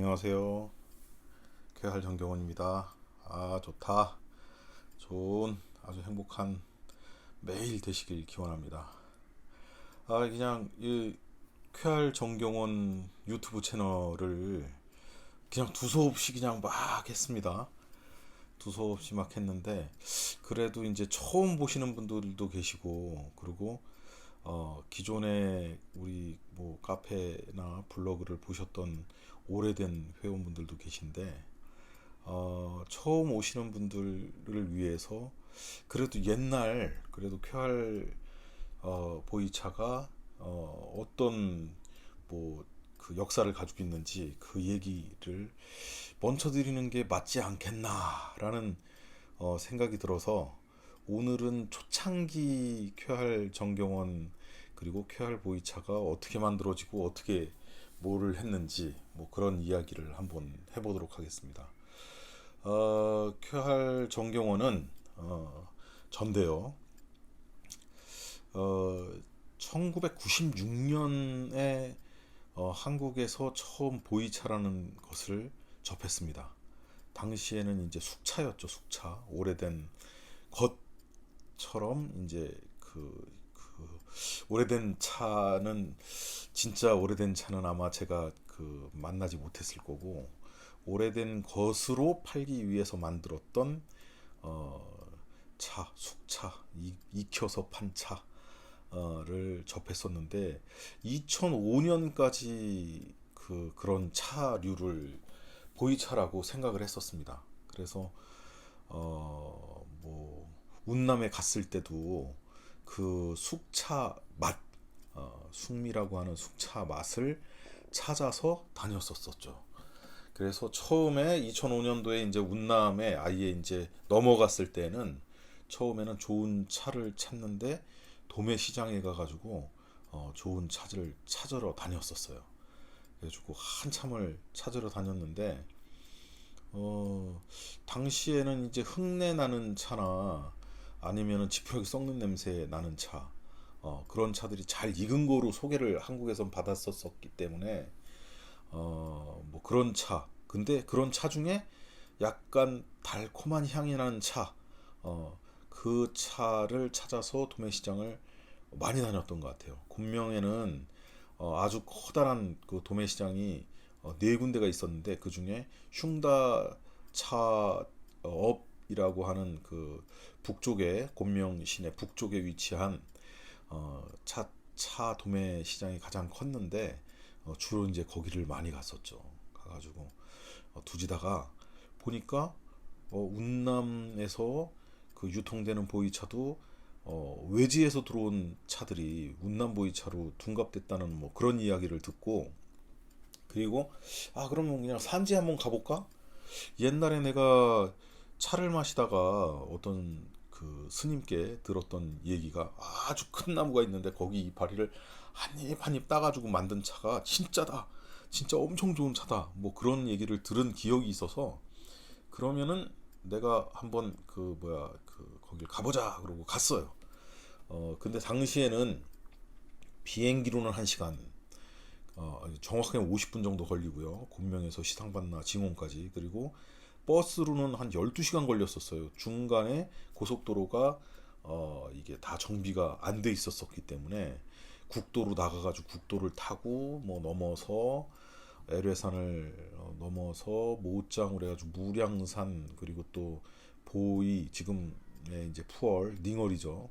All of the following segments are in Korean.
안녕하세요. 쾌할 정경원입니다. 좋다. 좋은 아주 행복한 매일 되시길 기원합니다. 그냥 이 쾌할 정경원 유튜브 채널을 그냥 두서없이 그냥 막 했습니다. 두서없이 막 했는데 그래도 이제 처음 보시는 분들도 계시고, 그리고 기존에 우리 뭐 카페나 블로그를 보셨던 오래된 회원분들도 계신데, 처음 오시는 분들을 위해서 그래도 옛날, 그래도 쾌활 보이차가 어떤 뭐 그 역사를 가지고 있는지 그 얘기를 먼저 드리는 게 맞지 않겠나라는 생각이 들어서, 오늘은 초창기 쾌활 정경원 그리고 쾌활 보이차가 어떻게 만들어지고 어떻게 뭐를 했는지 뭐 그런 이야기를 한번 해보도록 하겠습니다. 쾌활 정경원은 전데요. 어, 1996년에 한국에서 처음 보이차라는 것을 접했습니다. 당시에는 이제 숙차였죠, 숙차. 오래된 것처럼 이제 오래된 차는, 진짜 오래된 차는 아마 제가 만나지 못했을 거고, 오래된 것으로 팔기 위해서 만들었던 어, 숙차, 익혀서 판 차를 접했었는데, 2005년까지 그런 차류를 보이차라고 생각을 했었습니다. 그래서 뭐 운남에 갔을 때도 그 숙차 맛, 숙미라고 하는 숙차 맛을 찾아서 다녔었었죠. 그래서 처음에 2005년도에 이제 운남에 아예 이제 넘어갔을 때는, 처음에는 좋은 차를 찾는데 도매 시장에 가가지고 좋은 차를 찾으러 다녔었어요. 그래가지고 한참을 찾으러 다녔는데, 당시에는 이제 흙내 나는 차나 아니면은 지푸라기 썩는 냄새 나는 차, 그런 차들이 잘 익은 거로 소개를 한국에선 받았었기 때문에, 뭐 그런 차, 근데 그런 차 중에 약간 달콤한 향이 나는 차, 그 차를 찾아서 도매시장을 많이 다녔던 것 같아요. 군명에는 아주 커다란 그 도매시장이 네 군데가 있었는데, 그 중에 흉다 차업이라고 하는 그 북쪽에, 곤명 시내 북쪽에 위치한 차 도매 시장이 가장 컸는데, 주로 이제 거기를 많이 갔었죠. 가가지고 두지다가 보니까 운남에서 그 유통되는 보이차도 외지에서 들어온 차들이 운남 보이차로 둔갑됐다는 뭐 그런 이야기를 듣고, 그리고 그러면 그냥 산지 한번 가볼까? 옛날에 내가 차를 마시다가 어떤 그 스님께 들었던 얘기가, 아주 큰 나무가 있는데 거기 이파리를 한입 한입 따가지고 만든 차가 진짜다, 진짜 엄청 좋은 차다, 뭐 그런 얘기를 들은 기억이 있어서, 그러면은 내가 한번 거길 가보자 그러고 갔어요. 근데 당시에는 비행기로는 1시간, 정확하게 50분 정도 걸리고요. 곤명에서 시상반나 징원까지. 그리고 버스로는 한 12시간 걸렸었어요. 중간에 고속도로가 이게 다 정비가 안 돼 있었기 때문에 국도로 나가가지고 국도를 타고 뭐 넘어서 애례산을 넘어서 모짱으로 해가지고 무량산, 그리고 또 보이, 지금의 이제 푸얼 닝얼이죠.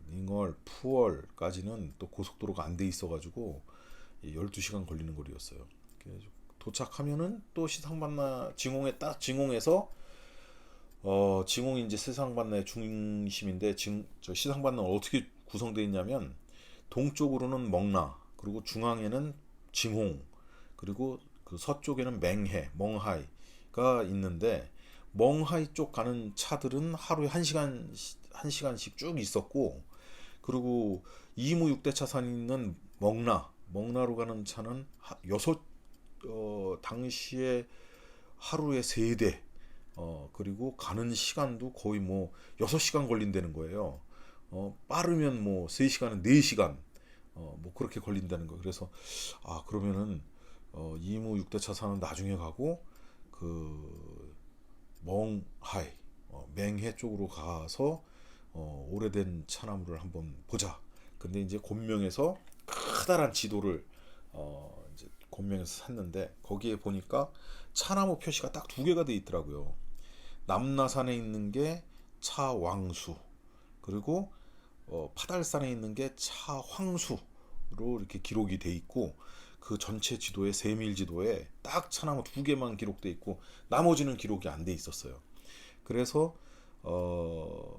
닝얼 푸얼까지는 또 고속도로가 안 돼 있어가지고 12시간 걸리는 거리였어요. 도착하면은 또 시상반나 징홍에 딱, 징홍에서 징홍이 이제 세상반나의 중심인데, 저 시상반나는 어떻게 구성되어 있냐면, 동쪽으로는 멍나, 그리고 중앙에는 징홍, 그리고 그 서쪽에는 맹해, 멍하이가 있는데, 멍하이 쪽 가는 차들은 하루에 1시간씩 쭉 있었고, 그리고 2무 6대 차선이 있는 멍나로 가는 차는 당시에 하루에 3대, 그리고 가는 시간도 거의 뭐 6시간 걸린다는 거예요. 빠르면 뭐 3시간은 4시간, 뭐 그렇게 걸린다는 거예요. 그래서 그러면은 이무 6대 차사는 나중에 가고 그 멍하이 맹해 쪽으로 가서 오래된 차나무를 한번 보자. 근데 이제 곤명에서 커다란 지도를 이제 곤명에서 샀는데 거기에 보니까 차나무 표시가 딱 두 개가 돼 있더라고요. 남나산에 있는 게 차왕수, 그리고 파달산에 있는 게 차황수로 이렇게 기록이 돼 있고, 그 전체 지도에 세밀 지도에 딱 차나무 두 개만 기록돼 있고 나머지는 기록이 안 돼 있었어요. 그래서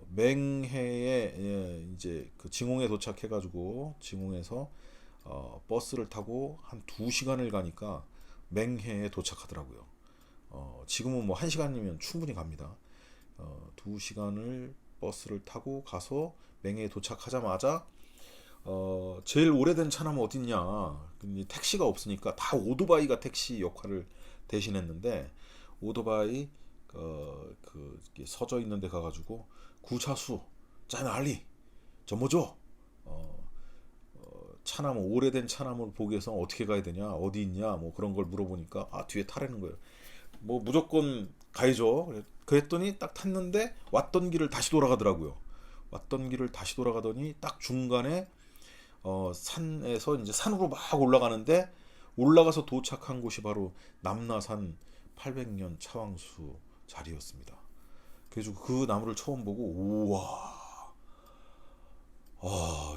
맹해에 이제 그 징홍에 도착해가지고 징홍에서 버스를 타고 한 2시간을 가니까 맹해에 도착하더라고요. 지금은 뭐 1시간이면 충분히 갑니다. 2시간을 버스를 타고 가서 맹해에 도착하자마자 제일 오래된 차나무 어딨냐. 근데 택시가 없으니까 다 오토바이가 택시 역할을 대신했는데, 오토바이 서져 있는 데 가가지고 구차수 짠 알리 저 뭐죠? 차나무 오래된 차나무를 보기 위해서 어떻게 가야 되냐, 어디 있냐, 뭐 그런 걸 물어보니까 뒤에 타라는 거예요. 뭐 무조건 가야죠. 그랬더니 딱 탔는데 왔던 길을 다시 돌아가더라고요. 왔던 길을 다시 돌아가더니 딱 중간에 산에서 이제 산으로 막 올라가는데, 올라가서 도착한 곳이 바로 남나산 800년 차왕수 자리였습니다. 그래서 그 나무를 처음 보고 우와,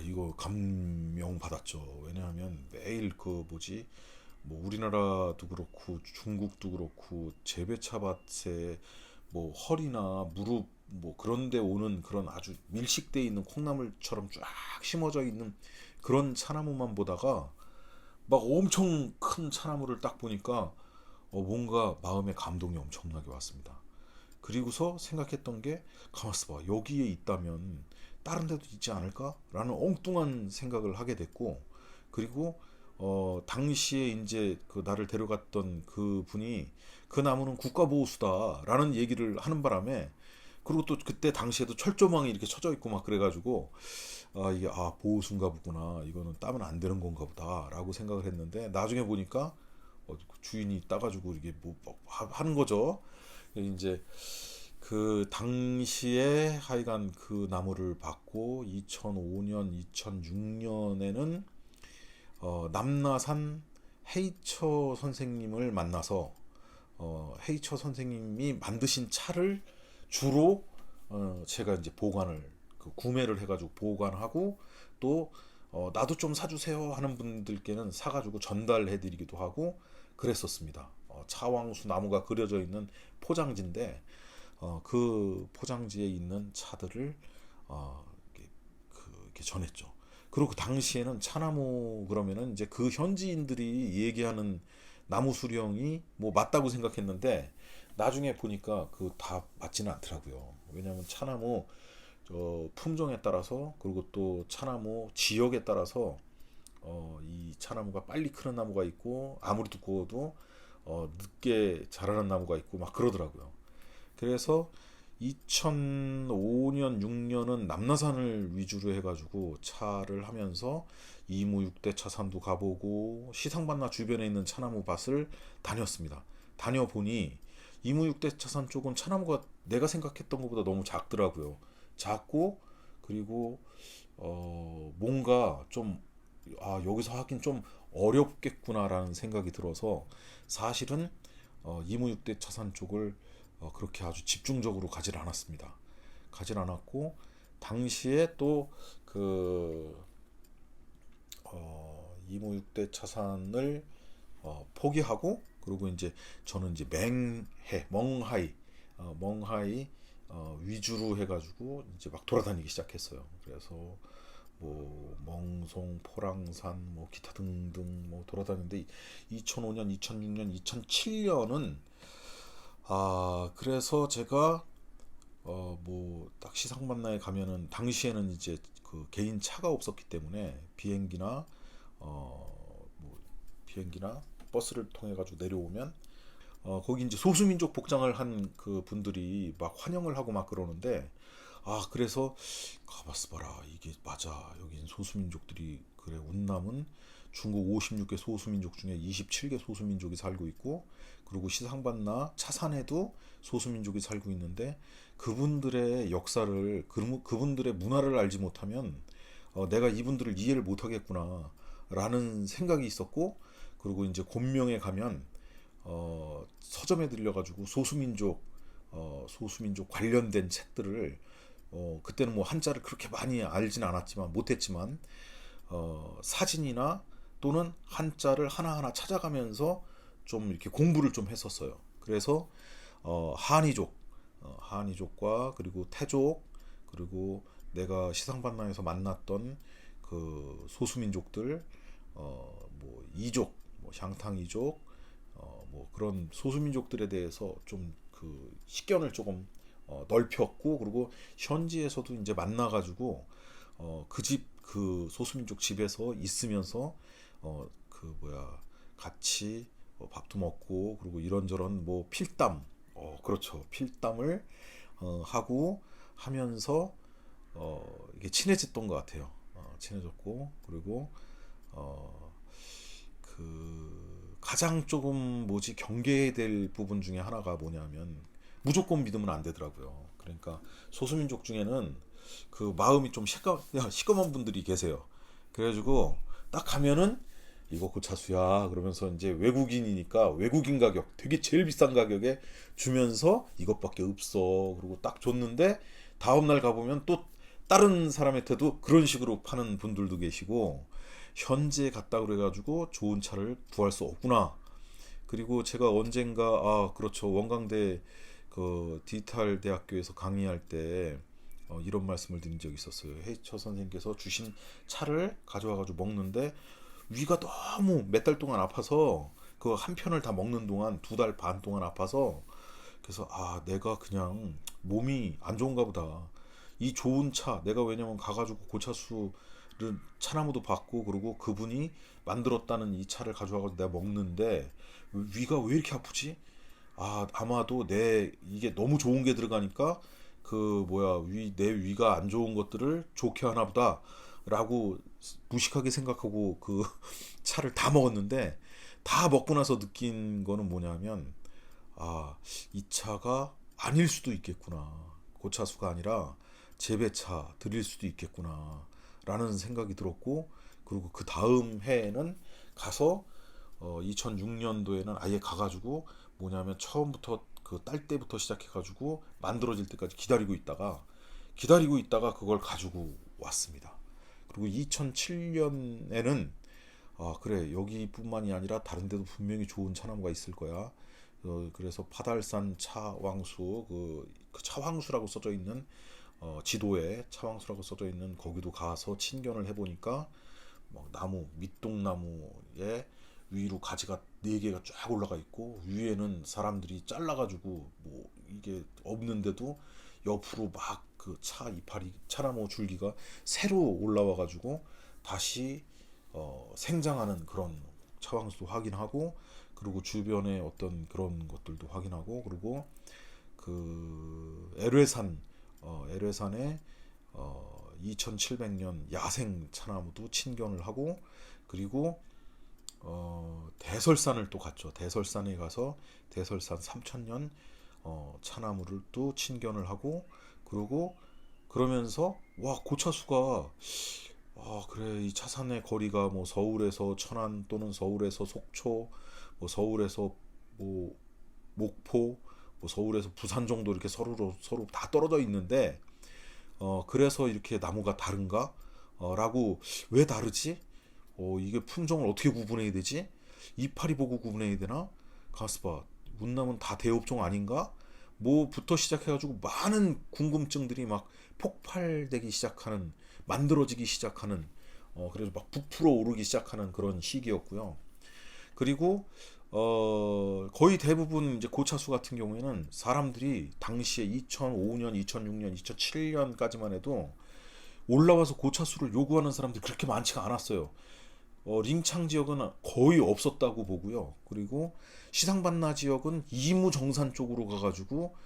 이거 감명 받았죠. 왜냐하면 매일 그 뭐지, 뭐 우리나라도 그렇고 중국도 그렇고 재배차밭에 뭐 허리나 무릎 뭐 그런데 오는 그런 아주 밀식돼 있는 콩나물처럼 쫙 심어져 있는 그런 차나무만 보다가 막 엄청 큰 차나무를 딱 보니까 뭔가 마음에 감동이 엄청나게 왔습니다. 그리고서 생각했던 게, 가만있어 봐, 여기에 있다면 다른 데도 있지 않을까? 라는 엉뚱한 생각을 하게 됐고, 그리고 당시에 이제 그 나를 데려갔던 그 분이 그 나무는 국가보호수다 라는 얘기를 하는 바람에, 그리고 또 그때 당시에도 철조망이 이렇게 쳐져 있고 막 그래가지고 이게 보호수인가 보구나, 이거는 따면 안 되는 건가 보다 라고 생각을 했는데, 나중에 보니까 그 주인이 따가지고 이게 뭐 하는 거죠. 이제 그 당시에 하여간 그 나무를 받고 2005년, 2006년에는 남나산 헤이처 선생님을 만나서 헤이처 선생님이 만드신 차를 주로 제가 이제 보관을 구매를 해가지고 보관하고, 또 나도 좀 사주세요 하는 분들께는 사가지고 전달해드리기도 하고 그랬었습니다. 차왕수 나무가 그려져 있는 포장지인데 그 포장지에 있는 차들을 이렇게 전했죠. 그리고 그 당시에는 차나무 그러면은 이제 그 현지인들이 얘기하는 나무 수령이 뭐 맞다고 생각했는데, 나중에 보니까 그 다 맞지는 않더라고요. 왜냐하면 차나무 품종에 따라서, 그리고 또 차나무 지역에 따라서 이 차나무가 빨리 크는 나무가 있고 아무리 두꺼워도 늦게 자라는 나무가 있고 막 그러더라고요. 그래서 2005년, 6년은 남나산을 위주로 해가지고 차를 하면서 이무 6대 차산도 가보고 시상반나 주변에 있는 차나무 밭을 다녔습니다. 다녀보니 이무 6대 차산 쪽은 차나무가 내가 생각했던 것보다 너무 작더라고요. 작고, 그리고 뭔가 좀 여기서 하긴 좀 어렵겠구나라는 생각이 들어서, 사실은 이무 6대 차산 쪽을 그렇게 아주 집중적으로 가질 않았습니다. 가질 않았고, 당시에 또 그 이무 6대 차산을 포기하고, 그리고 이제 저는 이제 멍하이 위주로 해가지고 이제 막 돌아다니기 시작했어요. 그래서 뭐 멍송, 포랑산, 뭐 기타 등등 뭐 돌아다니는데, 2005년, 2006년, 2007년은 그래서 제가 뭐 딱 시상반나에 가면은, 당시에는 이제 그 개인 차가 없었기 때문에 뭐 비행기나 버스를 통해 가지고 내려오면 거기 이제 소수민족 복장을 한 그 분들이 막 환영을 하고 막 그러는데, 그래서 가봤어 봐라, 이게 맞아, 여긴 소수민족들이 그래, 운남은 중국 56개 소수민족 중에 27개 소수민족이 살고 있고, 그리고 시상반나 차산에도 소수민족이 살고 있는데, 그분들의 역사를, 그분들의 문화를 알지 못하면 내가 이분들을 이해를 못하겠구나 라는 생각이 있었고, 그리고 이제 곤명에 가면 서점에 들려가지고 소수민족 관련된 책들을, 그때는 뭐 한자를 그렇게 많이 알진 않았지만 못했지만 사진이나 또는 한자를 하나하나 찾아가면서 좀 이렇게 공부를 좀 했었어요. 그래서 한이족과 그리고 태족, 그리고 내가 시상반나에서 만났던 그 소수민족들, 뭐 이족, 뭐 향탕이족, 뭐 그런 소수민족들에 대해서 좀 그 식견을 조금 넓혔고, 그리고 현지에서도 이제 만나가지고 그 소수민족 집에서 있으면서 그 뭐야 같이 밥도 먹고, 그리고 이런저런 뭐 필담, 그렇죠, 필담을 하고 하면서 이게 친해졌던 것 같아요. 친해졌고, 그리고 어, 그 가장 조금 뭐지 경계해야 될 부분 중에 하나가 뭐냐면, 무조건 믿으면 안 되더라고요. 그러니까 소수민족 중에는 그 마음이 좀 시꺼먼 분들이 계세요. 그래가지고 딱 가면은 이거 고차수야 그러면서 이제 외국인이니까 외국인 가격 되게 제일 비싼 가격에 주면서 이것밖에 없어 그리고 딱 줬는데, 다음날 가보면 또 다른 사람한테도 그런 식으로 파는 분들도 계시고, 현지에 갔다 그래가지고 좋은 차를 구할 수 없구나. 그리고 제가 언젠가, 그렇죠, 원광대 그 디지털 대학교에서 강의할 때 이런 말씀을 드린 적이 있었어요. 해처 선생님께서 주신 차를 가져와가지고 먹는데 위가 너무 몇 달 동안 아파서, 그 한 편을 다 먹는 동안 2달 반 동안 아파서, 그래서 내가 그냥 몸이 안 좋은가 보다. 이 좋은 차 내가, 왜냐면 가가지고 고차수를 차나무도 받고, 그리고 그분이 만들었다는 이 차를 가져와가지고 내가 먹는데 위가 왜 이렇게 아프지? 아마도 이게 너무 좋은 게 들어가니까 그 뭐야 내 위가 안 좋은 것들을 좋게 하나 보다 라고 무식하게 생각하고 그 차를 다 먹었는데, 다 먹고 나서 느낀 거는 뭐냐면, 이 차가 아닐 수도 있겠구나, 고차수가 아니라 재배차 드릴 수도 있겠구나 라는 생각이 들었고, 그리고 그 다음 해에는 가서 2006년도에는 아예 가가지고 뭐냐면 처음부터 그 딸 때부터 시작해가지고 만들어질 때까지 기다리고 있다가 그걸 가지고 왔습니다. 그리고 2007년에는 그래, 여기뿐만이 아니라 다른 데도 분명히 좋은 차나무가 있을 거야. 그래서 파달산 차왕수, 그 차왕수라고 써져 있는 지도에 차왕수라고 써져 있는 거기도 가서 친견을 해보니까 나무 밑동나무에 위로 가지가 4개가 쫙 올라가 있고, 위에는 사람들이 잘라가지고 뭐 이게 없는데도 옆으로 막 그 차 이파리 차나무 줄기가 새로 올라와가지고 다시 생장하는 그런 차황수도 확인하고, 그리고 주변에 어떤 그런 것들도 확인하고, 그리고 그 에뢰산에 2700년 야생 차나무도 친견을 하고, 그리고 대설산을 또 갔죠. 대설산에 가서 대설산 3000년 차나무를 또 친견을 하고, 그러고 그러면서 와 고차수가, 그래, 이 차산의 거리가 뭐 서울에서 천안 또는 서울에서 속초, 뭐 서울에서 뭐 목포, 뭐 서울에서 부산 정도 이렇게 서로 다 떨어져 있는데, 그래서 이렇게 나무가 다른가? 라고, 왜 다르지? 이게 품종을 어떻게 구분해야 되지? 이파리 보고 구분해야 되나? 가서 봐. 문남은 다 대업종 아닌가? 뭐부터 시작해가지고 많은 궁금증들이 막 폭발되기 시작하는, 만들어지기 시작하는, 그래서 막 부풀어 오르기 시작하는 그런 시기였고요. 그리고 거의 대부분 이제 고차수 같은 경우에는 사람들이 당시에 2005년, 2006년, 2007년까지만 해도 올라와서 고차수를 요구하는 사람들이 그렇게 많지가 않았어요. 링창 지역은 거의 없었다고 보고요. 그리고 시상반나 지역은 이무정산 쪽으로 가가지고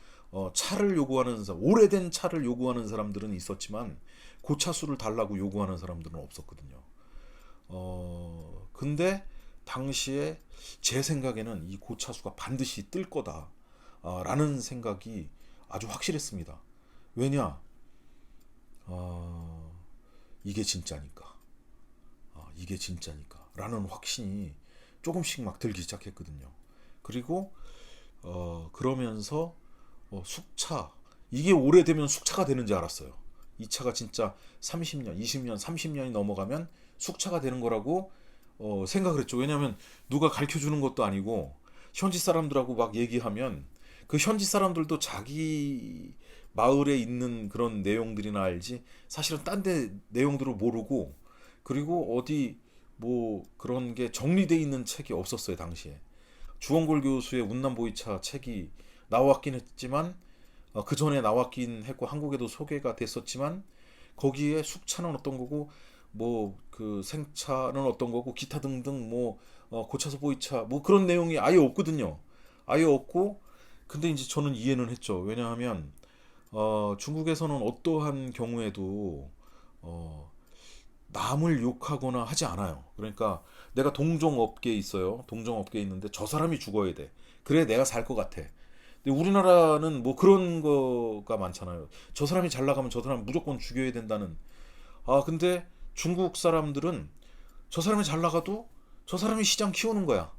차를 요구하는 오래된 차를 요구하는 사람들은 있었지만 고차수를 달라고 요구하는 사람들은 없었거든요. 근데 당시에 제 생각에는 이 고차수가 반드시 뜰 거다 라는 생각이 아주 확실했습니다. 왜냐? 어, 이게 진짜니까. 이게 진짜니까 라는 확신이 조금씩 막 들기 시작했거든요. 그리고 그러면서 숙차, 이게 오래되면 숙차가 되는 줄 알았어요. 이 차가 진짜 30년, 20년, 30년이 넘어가면 숙차가 되는 거라고 생각을 했죠. 왜냐하면 누가 가르쳐 주는 것도 아니고 현지 사람들하고 막 얘기하면 그 현지 사람들도 자기 마을에 있는 그런 내용들이나 알지 사실은 딴 데 내용들을 모르고, 그리고 어디 뭐 그런 게 정리돼 있는 책이 없었어요 당시에. 주원골 교수의 운남보이차 책이 나왔긴 했지만 그 전에 나왔긴 했고 한국에도 소개가 됐었지만 거기에 숙차는 어떤 거고 뭐 그 생차는 어떤 거고 기타 등등 뭐 고차서 보이차 뭐 그런 내용이 아예 없거든요. 아예 없고, 근데 이제 저는 이해는 했죠. 왜냐하면 중국에서는 어떠한 경우에도 어, 남을 욕하거나 하지 않아요. 그러니까 내가 동종업계에 있어요. 동종업계에 있는데 저 사람이 죽어야 돼. 그래 내가 살 것 같아. 근데 우리나라는 뭐 그런 거가 많잖아요. 저 사람이 잘 나가면 저 사람 무조건 죽여야 된다는. 근데 중국 사람들은 저 사람이 잘 나가도 저 사람이 시장 키우는 거야.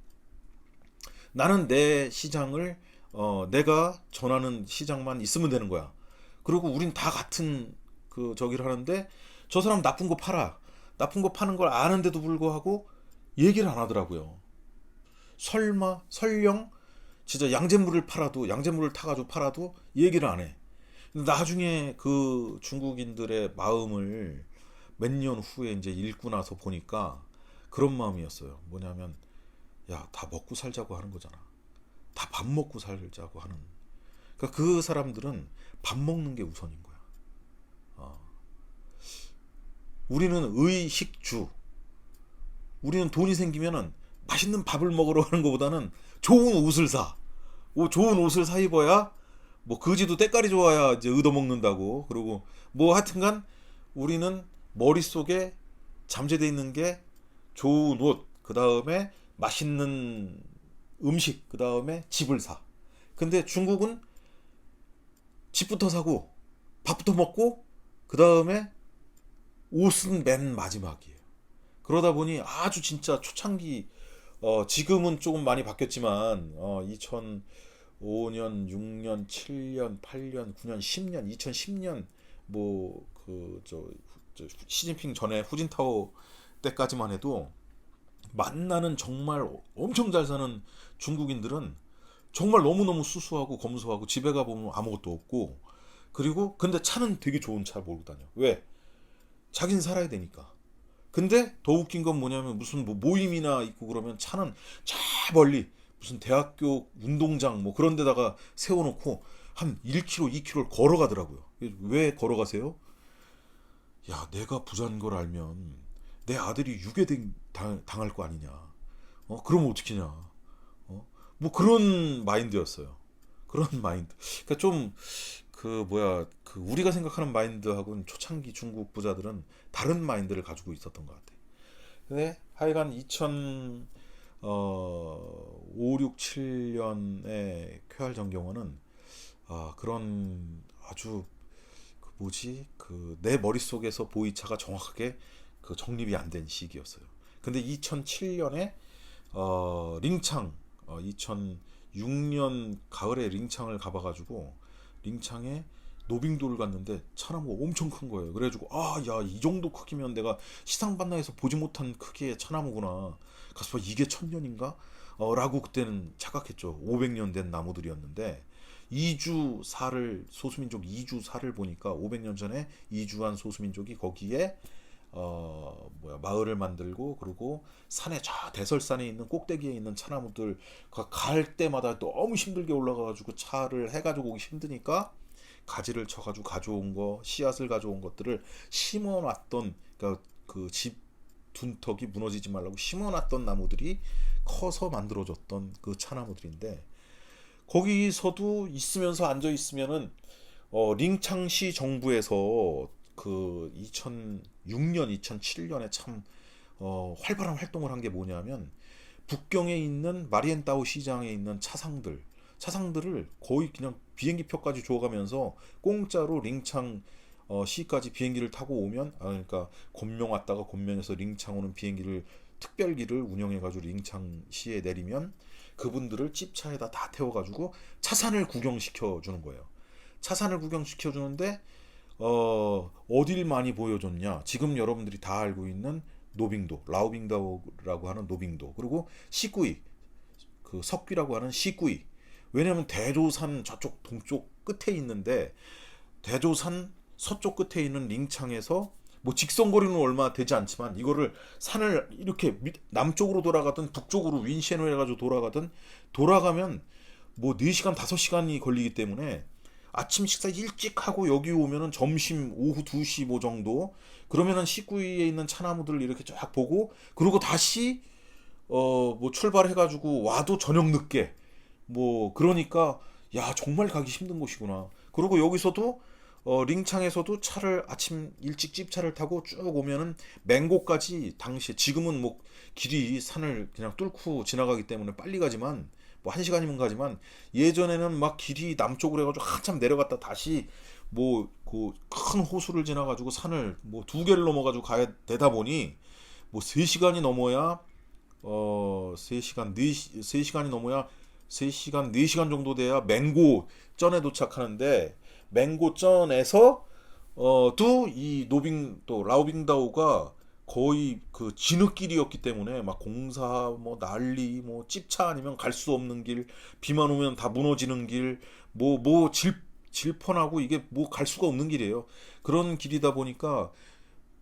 나는 내 시장을 내가 전하는 시장만 있으면 되는 거야. 그리고 우린 다 같은 그 저기를 하는데 저 사람 나쁜 거 팔아. 나쁜 거 파는 걸 아는데도 불구하고 얘기를 안 하더라고요. 설령 진짜 양잿물을 팔아도 양잿물을 타가지고 팔아도 얘기를 안 해. 나중에 그 중국인들의 마음을 몇 년 후에 이제 읽고 나서 보니까 그런 마음이었어요. 뭐냐면 야, 다 먹고 살자고 하는 거잖아. 다 밥 먹고 살자고 하는. 그러니까 그 사람들은 밥 먹는 게 우선인 거야. 어. 우리는 의식주. 우리는 돈이 생기면은 맛있는 밥을 먹으러 가는 것보다는 좋은 옷을 사. 좋은 옷을 사 입어야 뭐 거지도 때깔이 좋아야 이제 얻어먹는다고. 그리고 뭐 하여튼간 우리는 머릿속에 잠재돼 있는 게 좋은 옷, 그 다음에 맛있는 음식, 그 다음에 집을 사. 근데 중국은 집부터 사고 밥부터 먹고 그 다음에 옷은 맨 마지막이에요. 그러다 보니 아주 진짜 초창기, 지금은 조금 많이 바뀌었지만 2005년, 6년, 7년, 8년, 9년, 10년, 2010년 뭐 그 시진핑 전에 후진타오 때까지만 해도 만나는 정말 엄청 잘 사는 중국인들은 정말 너무너무 수수하고 검소하고 집에 가보면 아무것도 없고, 그리고 근데 차는 되게 좋은 차 몰고 다녀. 왜? 자긴 살아야 되니까. 근데 더 웃긴 건 뭐냐면 무슨 뭐 모임이나 있고 그러면 차는 저 멀리 무슨 대학교 운동장 뭐 그런 데다가 세워놓고 한 1km, 2km를 걸어가더라고요. 왜 걸어가세요? 야, 내가 부자인 걸 알면 내 아들이 당할 거 아니냐. 그러면 어떡하냐. 뭐 그런 마인드였어요. 그런 마인드. 그러니까 좀 그 뭐야 그 우리가 생각하는 마인드하고는 초창기 중국 부자들은 다른 마인드를 가지고 있었던 것 같아. 근데 하여간 2005, 6, 7년의 쾌활 정경원은 그런 아주 그 뭐지 그 내 머릿속에서 보이차가 정확하게 그 정립이 안 된 시기였어요. 근데 2007년에 링창 2006년 가을에 링창을 가봐가지고 링창에 노빙도를 갔는데 차나무가 엄청 큰 거예요. 그래가지고 야, 이 정도 크기면 내가 시상반나에서 보지 못한 크기의 차나무구나. 가서 봐, 이게 1000년인가? 라고 그때는 착각했죠. 500년 된 나무들이었는데 소수민족 이주사를 보니까 500년 전에 이주한 소수민족이 거기에 마을을 만들고, 그리고 산에 저 대설산에 있는 꼭대기에 있는 차나무들 갈 때마다 너무 힘들게 올라가가지고 차를 해가지고 오기 힘드니까 가지를 쳐가지고 가져온 거, 씨앗을 가져온 것들을 심어놨던, 그러니까 그 집 둔턱이 무너지지 말라고 심어놨던 나무들이 커서 만들어졌던 그 차나무들인데, 거기서도 있으면서 앉아 있으면은 링창시 정부에서 그 2006년, 2007년에 참 활발한 활동을 한 게 뭐냐면 북경에 있는 마리엔타우 시장에 있는 차상들을 거의 그냥 비행기 표까지 줘가면서 공짜로 링창 시까지 비행기를 타고 오면, 그러니까 곤명 왔다가 곤명에서 링창 오는 비행기를 특별기를 운영해가지고 링창 시에 내리면 그분들을 찝차에다 다 태워가지고 차산을 구경시켜 주는 거예요. 차산을 구경시켜 주는데 어딜 많이 보여줬냐? 지금 여러분들이 다 알고 있는 노빙도, 라오빙다오라고 하는 노빙도, 그리고 시구이, 그 석귀라고 하는 시구이. 왜냐하면 대조산 저쪽 동쪽 끝에 있는데 대조산 서쪽 끝에 있는 링창에서 뭐 직선거리는 얼마 되지 않지만 이거를 산을 이렇게 남쪽으로 돌아가든 북쪽으로 윈시엔을 해가지고 돌아가면 뭐 4시간 5시간이 걸리기 때문에 아침 식사 일찍 하고 여기 오면은 점심 오후 2시 뭐 정도, 그러면은 시구이에 있는 차나무들을 이렇게 쫙 보고, 그리고 다시 뭐 출발해가지고 와도 저녁 늦게, 뭐 그러니까 야 정말 가기 힘든 곳이구나. 그리고 여기서도 링창에서도 차를 아침 일찍 찝차를 타고 쭉 오면은 맹고까지, 당시에 지금은 뭐 길이 산을 그냥 뚫고 지나가기 때문에 빨리 가지만 뭐 1시간이면 가지만 예전에는 막 길이 남쪽으로 해가지고 한참 내려갔다 다시 뭐 그 큰 호수를 지나가지고 산을 뭐 2개를 넘어가지고 가야 되다 보니 뭐 3시간이 넘어야 3시간 3시간이 넘어야 3시간 4시간 정도 돼야 맹고 전에 도착하는데, 맹고전에서 또 이 노빙 또 라오빙다오가 거의 그 진흙길이었기 때문에 막 공사 뭐 난리, 뭐 찝차 아니면 갈 수 없는 길, 비만 오면 다 무너지는 길, 뭐 질펀하고 이게 뭐 갈 수가 없는 길이에요. 그런 길이다 보니까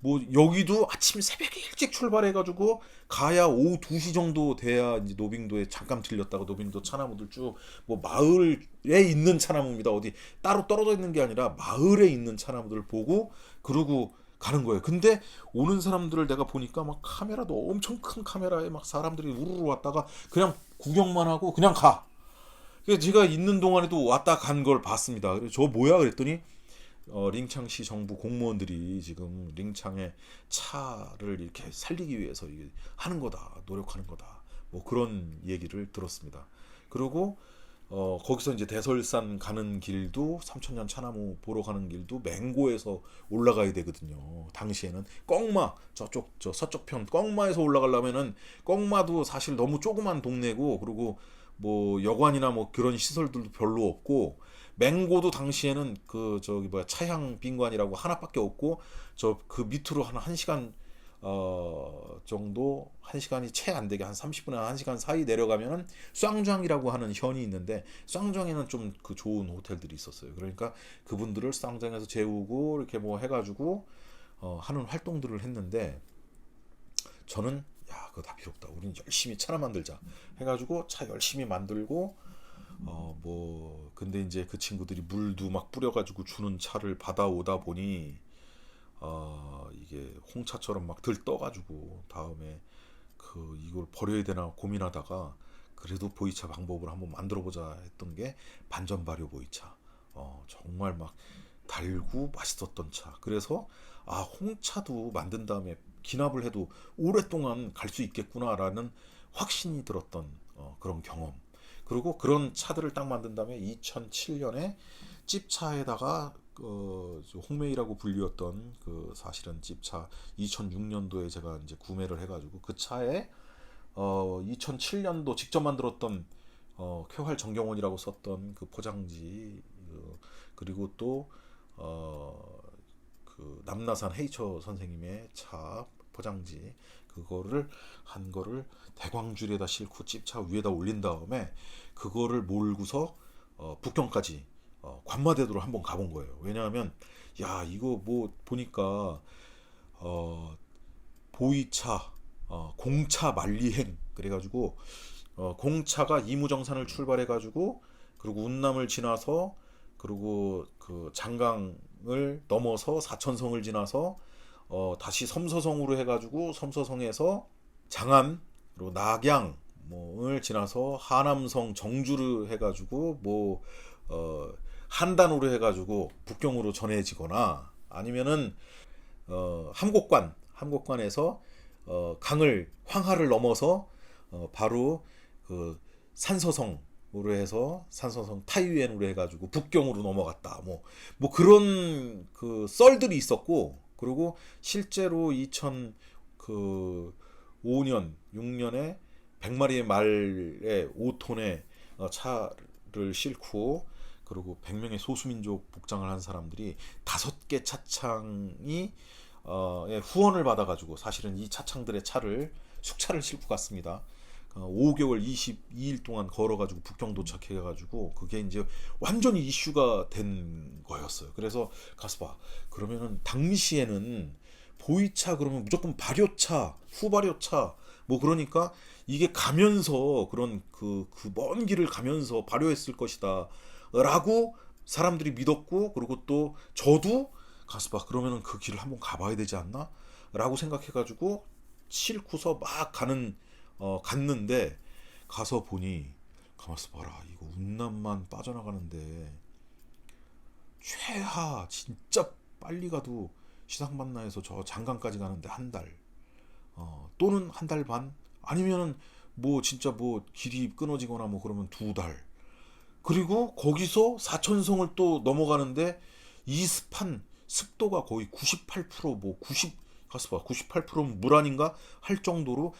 뭐 여기도 아침 새벽에 일찍 출발해가지고 가야 오후 2시 정도 돼야 이제 노빙도에 잠깐 들렸다가 노빙도 차나무들 쭉, 뭐 마을에 있는 차나무입니다. 어디 따로 떨어져 있는 게 아니라 마을에 있는 차나무들을 보고 그러고 가는 거예요. 근데 오는 사람들을 내가 보니까 막 카메라도 엄청 큰 카메라에 막 사람들이 우르르 왔다가 그냥 구경만 하고 그냥 가. 그래서 제가 있는 동안에도 왔다 간 걸 봤습니다. 그래서 저 뭐야 그랬더니 링창시 정부 공무원들이 지금 링창의 차를 이렇게 살리기 위해서 이게 하는 거다, 노력하는 거다, 뭐 그런 얘기를 들었습니다. 그리고 거기서 이제 대설산 가는 길도, 삼천년 차나무 보러 가는 길도 맹고에서 올라가야 되거든요. 당시에는 꺽마, 저쪽 저 서쪽 편 꺽마에서 올라가려면은, 꺽마도 사실 너무 조그만 동네고, 그리고 뭐 여관이나 뭐 그런 시설들도 별로 없고, 맹고도 당시에는 그 저기 뭐야 차향 빈관이라고 하나밖에 없고, 저 그 밑으로 한 1시간 정도, 1시간이 채 안 되게 한 30분에 1시간 사이 내려가면은 쌍장이라고 하는 현이 있는데, 쌍장에는 좀 그 좋은 호텔들이 있었어요. 그러니까 그분들을 쌍장에서 재우고 이렇게 뭐 해가지고 하는 활동들을 했는데, 저는 야 그거 다 필요 없다, 우린 열심히 차나 만들자 해가지고 차 열심히 만들고, 뭐 근데 이제 그 친구들이 물도 막 뿌려가지고 주는 차를 받아오다 보니 이게 홍차처럼 막 들떠가지고 다음에 그 이걸 버려야 되나 고민하다가 그래도 보이차 방법을 한번 만들어보자 했던 게 반전 발효 보이차. 정말 막 달고 맛있었던 차. 그래서 아 홍차도 만든 다음에 기납을 해도 오랫동안 갈 수 있겠구나라는 확신이 들었던 그런 경험. 그리고 그런 차들을 딱 만든 다음에 2007년에 찝차에다가 홍메이라고 불리웠던 그 사실은 찝차 2006년도에 제가 이제 구매를 해가지고 그 차에 2007년도 직접 만들었던 쾌활 정경원이라고 썼던 그 포장지, 그리고 또 그 남나산 헤이처 선생님의 차 포장지, 그거를 한 거를 대광줄에다 싣고 찝차 위에다 올린 다음에 그거를 몰고서 북경까지 관마대도로 한번 가본 거예요. 왜냐하면 야 이거 뭐 보니까 보이차 공차 만리행 그래가지고 공차가 이무정산을 출발해가지고 그리고 운남을 지나서, 그리고 그 장강을 넘어서 사천성을 지나서 다시 섬서성으로 해가지고 섬서성에서 장안 그리고 낙양 뭐을 지나서 하남성 정주를 해가지고 뭐 한단으로 해가지고 북경으로 전해지거나, 아니면은 함곡관에서 강을 황하를 넘어서 바로 그 산서성으로 해서 산서성 타이유엔으로 해가지고 북경으로 넘어갔다. 뭐 그런 그 썰들이 있었고, 그리고 실제로 2005년 6년에 100마리의 말에 5톤의 차를 싣고, 그리고 100명의 소수민족 복장을 한 사람들이 5개 차창이 예, 후원을 받아가지고 사실은 이 차창들의 차를 숙차를 싣고 갔습니다. 5개월 22일 동안 걸어가지고 북경 도착해가지고 그게 이제 완전히 이슈가 된 거였어요. 그래서 가서 봐. 그러면은 당시에는 보이차 그러면 무조건 발효차, 후발효차 뭐 그러니까 이게 가면서 그런 그 먼 길을 가면서 발효했을 것이다 라고 사람들이 믿었고, 그리고 또 저도 가서 봐. 그러면은 그 길을 한번 가봐야 되지 않나? 라고 생각해가지고 싣고서 막 갔는데, 가서 보니 가만있어 봐라. 이거 운남만 빠져나가는데 최하 진짜 빨리 가도 시상반나에서 저 장강까지 가는데 한 달, 또는 한 달 반, 아니면은 뭐 진짜 뭐 길이 끊어지거나 뭐 그러면 2달. 그리고 거기서 사천성을 또 넘어가는데 이 습도가 거의 98%, 98%는 물 아닌가 할 정도로,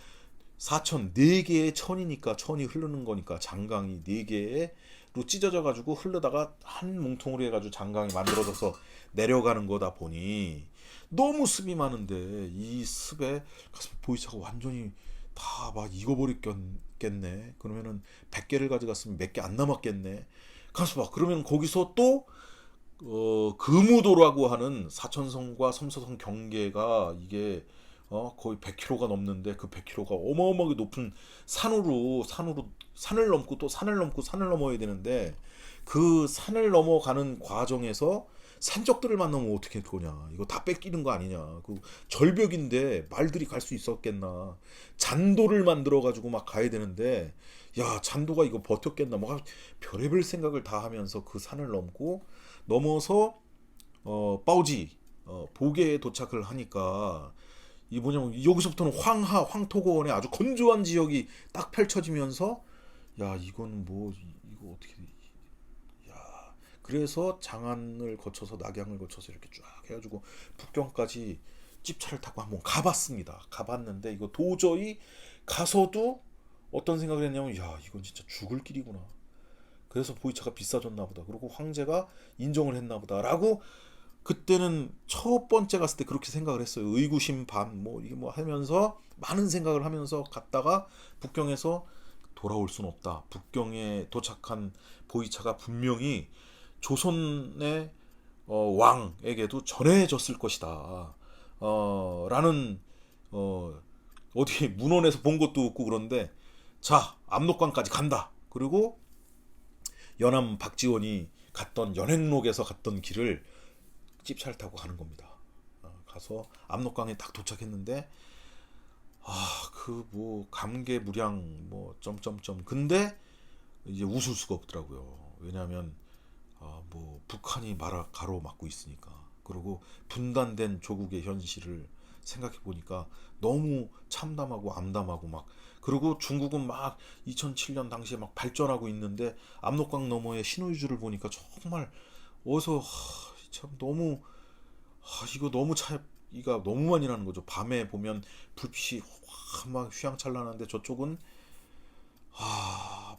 사천 4개의 천이니까 천이 흐르는 거니까 장강이 4개로 찢어져 가지고 흐르다가 한 뭉텅으로 해가지고 장강이 만들어져서 내려가는 거다 보니 너무 습이 많은데, 이 습에 가서 보이차가 완전히 다 막 익어버렸겠네. 그러면은 100개를 가져갔으면 몇 개 안 남았겠네. 가서 봐. 그러면 거기서 또 금우도라고 하는 사천성과 섬서성 경계가 이게 거의 100km가 넘는데, 그 100km가 어마어마하게 높은 산을 넘고 또 산을 넘고 산을 넘어야 되는데, 그 산을 넘어가는 과정에서 산적들을 만나면 어떻게 할 거냐. 이거 다 뺏기는 거 아니냐. 그 절벽인데 말들이 갈 수 있었겠나. 잔도를 만들어 가지고 막 가야 되는데, 야, 잔도가 이거 버텼겠나. 막 별의별 생각을 다 하면서 그 산을 넘어서 빠오지 보게에 도착을 하니까, 이 뭐냐면 여기서부터는 황토고원의 아주 건조한 지역이 딱 펼쳐지면서, 야, 이건 뭐 이거 어떻게, 야, 그래서 장안을 거쳐서 낙양을 거쳐서 이렇게 쫙 해가지고 북경까지 찝차를 타고 한번 가봤습니다. 가봤는데 이거 도저히 가서도 어떤 생각을 했냐면, 야, 이건 진짜 죽을 길이구나. 그래서 보이차가 비싸졌나 보다. 그리고 황제가 인정을 했나 보다라고 그때는 첫 번째 갔을 때 그렇게 생각을 했어요. 의구심 반 뭐 이게 뭐 하면서 많은 생각을 하면서 갔다가 북경에서 돌아올 수는 없다. 북경에 도착한 보이차가 분명히 조선의 왕에게도 전해졌을 것이다. 라는 어디 문헌에서 본 것도 없고, 그런데 자, 압록강까지 간다. 그리고 연암 박지원이 갔던 연행록에서 갔던 길을 찝차를 타고 가는 겁니다. 가서 압록강에 딱 도착했는데, 그 뭐 감개무량 뭐 점점점. 근데 이제 웃을 수가 없더라고요. 왜냐하면 뭐 북한이 가로막고 있으니까. 그리고 분단된 조국의 현실을 생각해 보니까 너무 참담하고 암담하고 막. 그리고 중국은 막 2007년 당시에 막 발전하고 있는데, 압록강 너머의 신우이주를 보니까 정말 어서 참 너무, 이거 너무 차이가 너무 많이 나는 거죠. 밤에 보면 불빛이 막 휘황찬란한데 저쪽은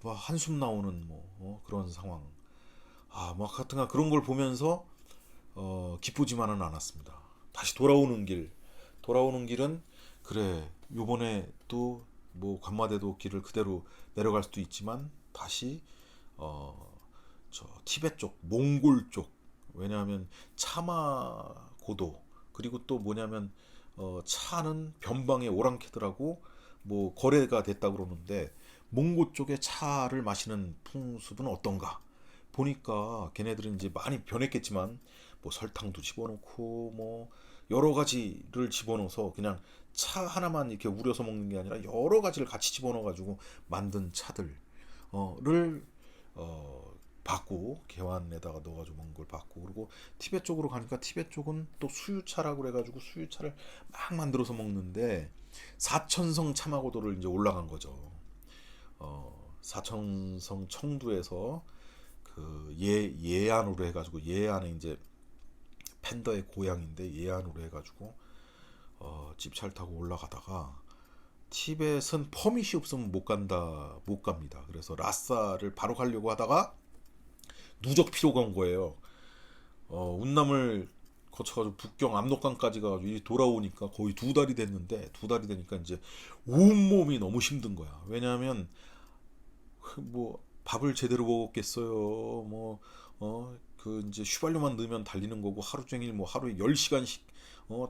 막 한숨 나오는 뭐 그런 상황. 막 하여튼간 그런 걸 보면서 기쁘지만은 않았습니다. 다시 돌아오는 길은, 그래, 요번에 또 뭐 관마대도 길을 그대로 내려갈 수도 있지만 다시 저 티베트 쪽, 몽골 쪽. 왜냐하면 차마 고도, 그리고 또 뭐냐면 차는 변방의 오랑캐들하고 뭐 거래가 됐다 그러는데, 몽골 쪽에 차를 마시는 풍습은 어떤가 보니까 걔네들은 이제 많이 변했겠지만 뭐 설탕도 집어넣고 뭐 여러 가지를 집어넣어서 그냥 차 하나만 이렇게 우려서 먹는 게 아니라 여러 가지를 같이 집어넣어 가지고 만든 차들을 봤고, 개환에다가 넣어가지고 먹는 걸 봤고, 그리고 티베트 쪽으로 가니까 티베트 쪽은 또 수유차라고 그래가지고 수유차를 막 만들어서 먹는데, 사천성 참화고도를 이제 올라간 거죠. 사천성 청두에서 그 예안으로 해가지고, 예안에 이제 팬더의 고향인데, 예안으로 해가지고 집차를 타고 올라가다가, 티벳은 퍼밋이 없으면 못 갑니다. 그래서 라싸를 바로 가려고 하다가 누적 피로가 온 거예요. 운남을 거쳐가지고 북경 압록강까지 가가지고 돌아오니까 거의 두 달이 됐는데, 두 달이 되니까 이제 온몸이 너무 힘든 거야. 왜냐하면 뭐 밥을 제대로 먹었겠어요. 그 이제 휘발유만 넣으면 달리는 거고, 하루 종일 뭐 하루에 10시간씩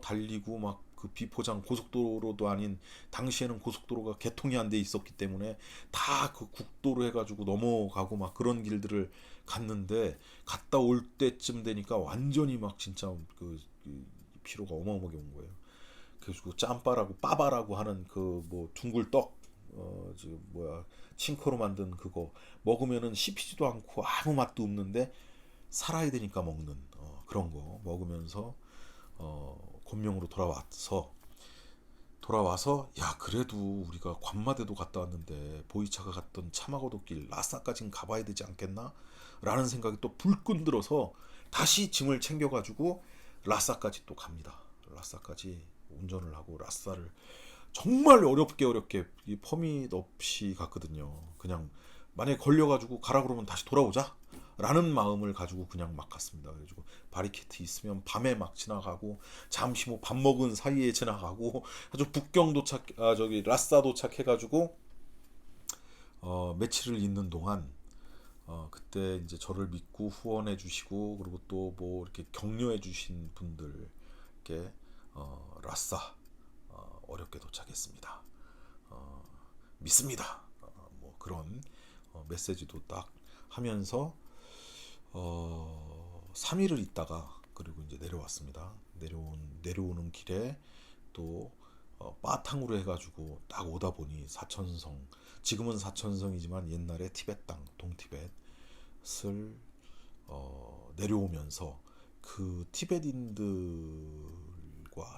달리고, 막 그 비포장 고속도로도 아닌, 당시에는 고속도로가 개통이 안 돼 있었기 때문에 다 그 국도로 해가지고 넘어가고 막 그런 길들을 갔는데, 갔다 올 때쯤 되니까 완전히 막 진짜 그 피로가 어마어마하게 온 거예요. 그래서 짬바라고 빠바라고 하는 그 뭐 둥글 떡, 저 뭐야, 칭코로 만든 그거 먹으면은 씹히지도 않고 아무 맛도 없는데 살아야 되니까 먹는, 그런 거 먹으면서 곤명으로 돌아와서, 야, 그래도 우리가 관마대도 갔다 왔는데 보이차가 갔던 차마고도길 라싸까진 가봐야 되지 않겠나? 라는 생각이 또 불끈 들어서 다시 짐을 챙겨가지고 라싸까지 또 갑니다. 라싸까지 운전을 하고, 라싸를 정말 어렵게 이 퍼밋 없이 갔거든요. 그냥 만약에 걸려가지고 가라 그러면 다시 돌아오자 라는 마음을 가지고 그냥 막 갔습니다. 그래가지고 바리케트 있으면 밤에 막 지나가고, 잠시 뭐 밥 먹은 사이에 지나가고, 아주 북경 도착, 저기 라싸 도착해가지고 며칠을 있는 동안, 그때 이제 저를 믿고 후원해 주시고, 그리고 또 뭐 이렇게 격려해 주신 분들께 라싸 어렵게 도착했습니다. 믿습니다. 뭐 그런 메시지도 딱 하면서 3일을 있다가, 그리고 이제 내려왔습니다. 내려오는 길에 또 바탕으로 해가지고 딱 오다 보니, 사천성, 지금은 사천성이지만 옛날에 티베트 땅, 동티벳을 내려오면서 그 티베트인들과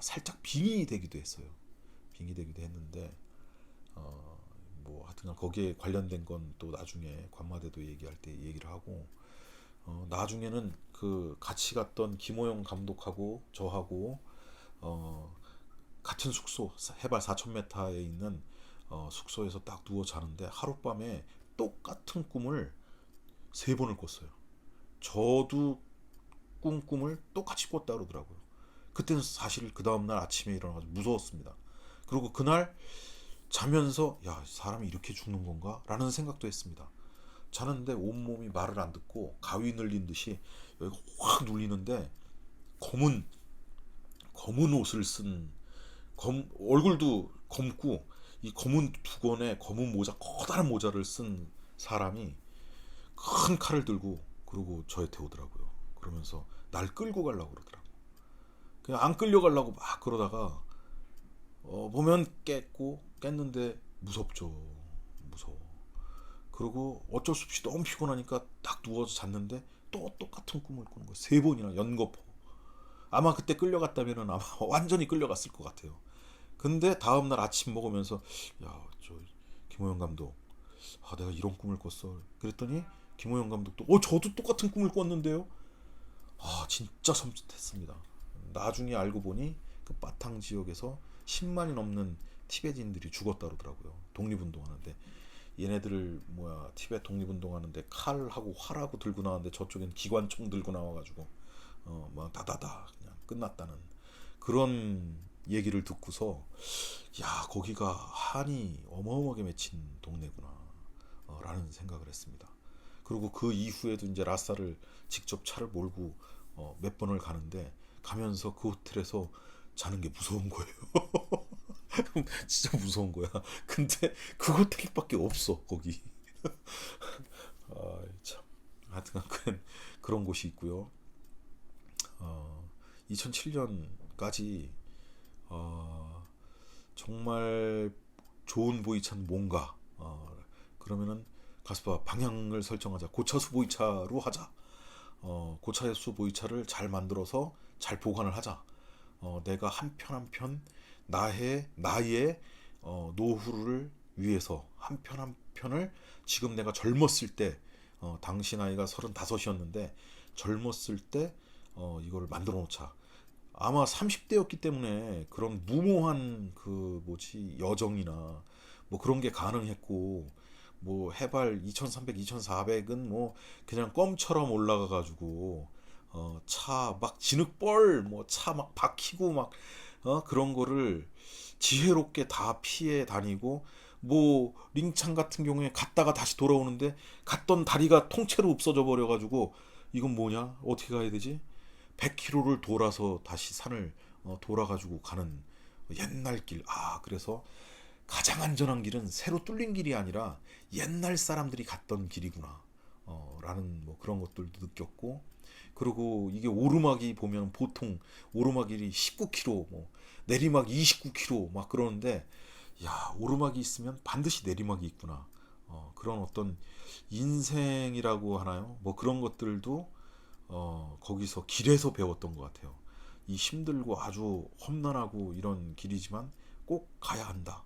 살짝 빙의 되기도 했어요. 빙의 되기도 했는데, 뭐 하여튼 거기에 관련된 건 또 나중에 관마대도 얘기할 때 얘기를 하고, 나중에는 그 같이 갔던 김호영 감독하고 저하고 같은 숙소, 해발 4,000m에 있는 숙소에서 딱 누워 자는데, 하룻밤에 똑같은 꿈을 세 번을 꿨어요. 저도 꿈을 똑같이 꿨다 그러더라고요. 그때는 사실 그 다음날 아침에 일어나서 무서웠습니다. 그리고 그날 자면서, 야, 사람이 이렇게 죽는 건가? 라는 생각도 했습니다. 자는데 온몸이 말을 안 듣고 가위 눌린 듯이 여기가 확 눌리는데, 검은 옷을 쓴, 얼굴도 검고, 이 검은 두건에 검은 모자, 커다란 모자를 쓴 사람이 큰 칼을 들고, 그러고 저한테 오더라고요. 그러면서 날 끌고 가려고 그러더라고. 그냥 안 끌려가려고 막 그러다가 보면 깼는데 무섭죠. 무서워. 그리고 어쩔 수 없이 너무 피곤하니까 딱 누워서 잤는데 또 똑같은 꿈을 꾸는 거예요. 세 번이나 연거푸. 아마 그때 끌려갔다면은 아마 완전히 끌려갔을 것 같아요. 근데 다음날 아침 먹으면서, 야, 저 김호영 감독, 내가 이런 꿈을 꿨어. 그랬더니 김호영 감독도, 저도 똑같은 꿈을 꿨는데요. 진짜 섬찟했습니다. 나중에 알고 보니 그 바탕 지역에서 10만이 넘는 티베트인들이 죽었다 그러더라고요. 독립운동하는데, 얘네들을 뭐야, 티베트 독립운동하는데 칼하고 활하고 들고 나왔는데, 저쪽엔 기관총 들고 나와가지고 막 다다다 그냥 끝났다는 그런 얘기를 듣고서, 야, 거기가 한이 어마어마하게 맺힌 동네구나 라는 생각을 했습니다. 그리고 그 이후에도 이제 라싸를 직접 차를 몰고 몇 번을 가는데, 가면서 그 호텔에서 자는 게 무서운 거예요. 진짜 무서운 거야. 근데 그 호텔밖에 없어 거기. 참. 하여튼 그런 곳이 있고요. 2007년까지 정말 좋은 보이차는 뭔가, 그러면은 가스바 방향을 설정하자. 고차수 보이차로 하자. 고차수 보이차를 잘 만들어서 잘 보관을 하자. 내가 한 편 한 편 나의 노후를 위해서 한 편 한 편을 지금 내가 젊었을 때, 당시 나이가 35이었는데 젊었을 때 이걸 만들어 놓자. 아마 30대였기 때문에 그런 무모한 그 뭐지 여정이나 뭐 그런 게 가능했고, 뭐 해발 2300, 2400은 뭐 그냥 껌처럼 올라가 가지고 차 막 진흙벌 뭐 차 막 박히고 막 그런 거를 지혜롭게 다 피해 다니고, 뭐 링창 같은 경우에 갔다가 다시 돌아오는데 갔던 다리가 통째로 없어져 버려 가지고 이건 뭐냐? 어떻게 가야 되지? 100km를 돌아서 다시 산을 돌아 가지고 가는 옛날 길. 아, 그래서 가장 안전한 길은 새로 뚫린 길이 아니라 옛날 사람들이 갔던 길이구나. 라는 뭐 그런 것들도 느꼈고, 그리고 이게 오르막이 보면 보통 오르막이 19km, 뭐 내리막 29km 막 그러는데, 야, 오르막이 있으면 반드시 내리막이 있구나. 그런 어떤 인생이라고 하나요? 뭐 그런 것들도 거기서 길에서 배웠던 것 같아요. 이 힘들고 아주 험난하고 이런 길이지만 꼭 가야 한다.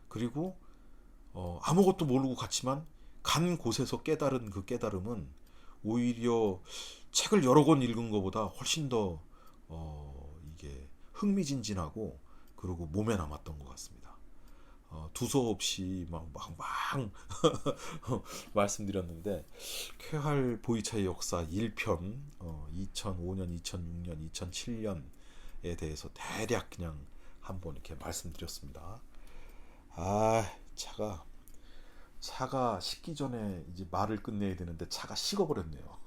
그리고 아무것도 모르고 갔지만 간 곳에서 깨달은 그 깨달음은 오히려 책을 여러 권 읽은 것보다 훨씬 더 이게 흥미진진하고, 그리고 몸에 남았던 것 같습니다. 두서없이 막 말씀드렸는데, 쾌할 보이차의 역사 1편 2005년, 2006년, 2007년에 대해서 대략 그냥 한번 이렇게 말씀드렸습니다. 아, 차가 식기 전에 이제 말을 끝내야 되는데 차가 식어버렸네요.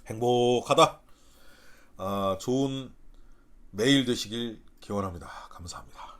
행복하다. 좋은 매일 되시길 기원합니다. 감사합니다.